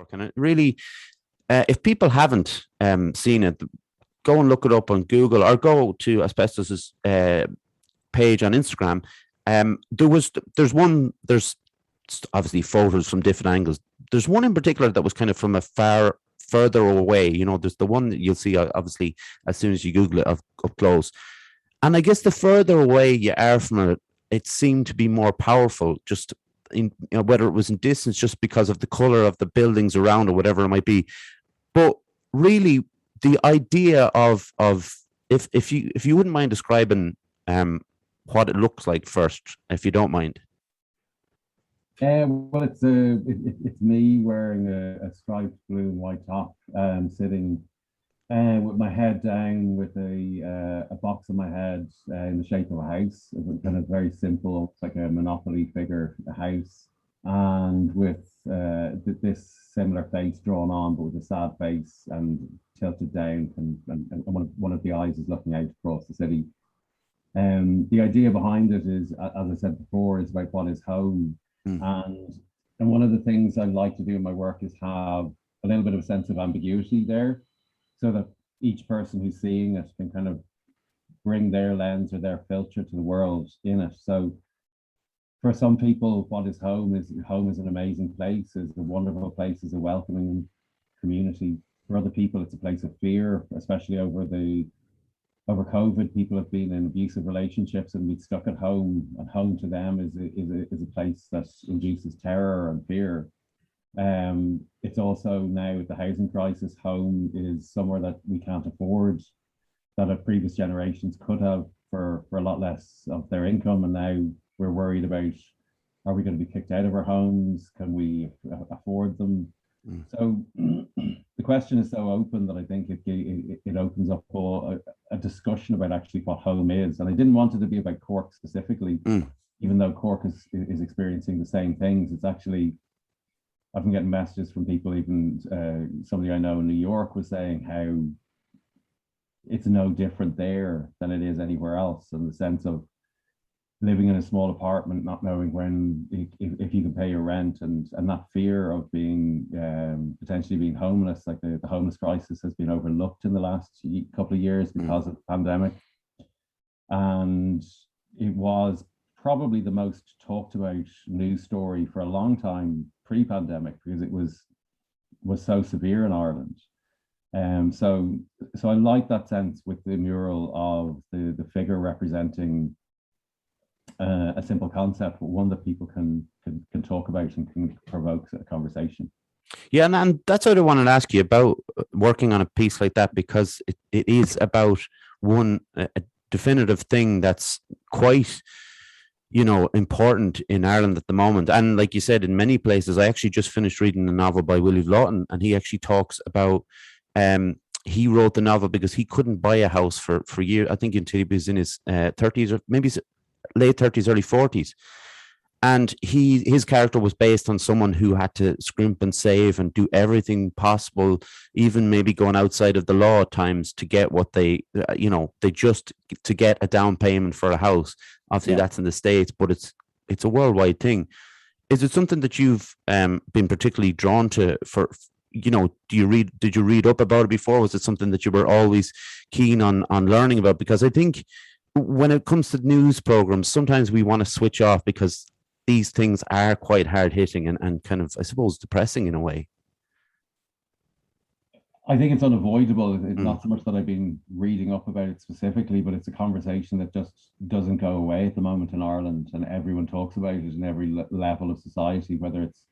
Cork, and it really, if people haven't seen it, go and look it up on Google or go to Asbestos's page on Instagram. There's obviously photos from different angles. There's one in particular that was kind of from a further away. There's the one that you'll see obviously as soon as you Google it up close. And I guess the further away you are from it, it seemed to be more powerful. Just in whether it was in distance, just because of the color of the buildings around or whatever it might be. But really, the idea of if you wouldn't mind describing what it looks like first, if you don't mind. Well, it's me wearing a striped blue and white top, sitting with my head down, with a box on my head in the shape of a house. It's kind of very simple. It's like a Monopoly figure, a house, and with this similar face drawn on, but with a sad face and tilted down, and one of the eyes is looking out across the city. The idea behind it is, as I said before, is about what is home. And one of the things I like to do in my work is have a little bit of a sense of ambiguity there, so that each person who's seeing it can kind of bring their lens or their filter to the world in it. So for some people, what is home is an amazing place, is a wonderful place, is a welcoming community. For other people, it's a place of fear, especially over COVID. People have been in abusive relationships and been stuck at home, and home to them is a place that induces terror and fear. It's also, now with the housing crisis, home is somewhere that we can't afford, that our previous generations could have for a lot less of their income, and now we're worried about, are we going to be kicked out of our homes? Can we afford them? So the question is so open that I think it opens up a discussion about actually what home is. And I didn't want it to be about Cork specifically, even though Cork is experiencing the same things. It's actually, I've been getting messages from people, even somebody I know in New York was saying how it's no different there than it is anywhere else, in the sense of living in a small apartment, not knowing when, if you can pay your rent, and that fear of being potentially being homeless. Like the homeless crisis has been overlooked in the last couple of years because of the pandemic, and it was probably the most talked about news story for a long time pre-pandemic, because it was so severe in Ireland. So I like that sense with the mural of the figure representing a simple concept, but one that people can talk about and can provoke a conversation. Yeah, and that's what I wanted to ask you about working on a piece like that, because it is about a definitive thing that's quite, important in Ireland at the moment. And like you said, in many places, I actually just finished reading a novel by Willie Lawton, and he actually talks about he wrote the novel because he couldn't buy a house for years. I think until he was in his 30s, or maybe late 30s, early 40s. And his character was based on someone who had to scrimp and save and do everything possible, even maybe going outside of the law at times, to get what they just to get a down payment for a house. Obviously, that's in the States, but it's a worldwide thing. Is it something that you've been particularly drawn to? Did you read up about it before? Was it something that you were always keen on learning about? Because I think when it comes to news programs, sometimes we want to switch off because these things are quite hard hitting and kind of, I suppose, depressing in a way. I think it's unavoidable. It's not so much that I've been reading up about it specifically, but it's a conversation that just doesn't go away at the moment in Ireland, and everyone talks about it in every level of society, whether it's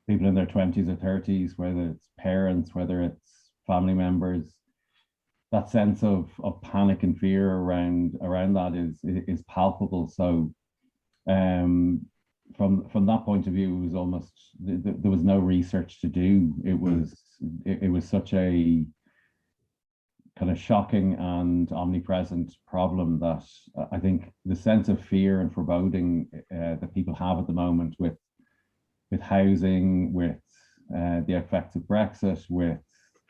people in their 20s or 30s, whether it's parents, whether it's family members. That sense of panic and fear around that is palpable. So from that point of view, it was almost, there was no research to do. It was such a kind of shocking and omnipresent problem that I think the sense of fear and foreboding that people have at the moment with housing, with the effects of Brexit, with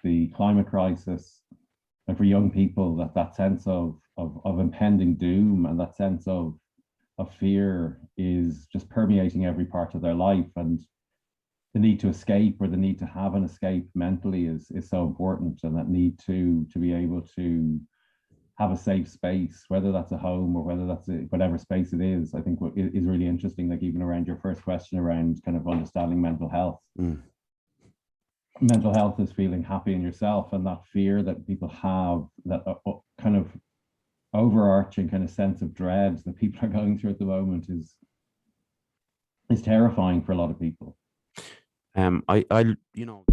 the climate crisis, and for young people, that sense of impending doom and that sense of fear is just permeating every part of their life. And the need to escape or the need to have an escape mentally is so important, and that need to be able to have a safe space, whether that's a home or whether that's whatever space it is. I think what is really interesting, like even around your first question around kind of understanding mental health. Mental health is feeling happy in yourself, and that fear that people have, that kind of overarching kind of sense of dread that people are going through at the moment is terrifying for a lot of people. I you know,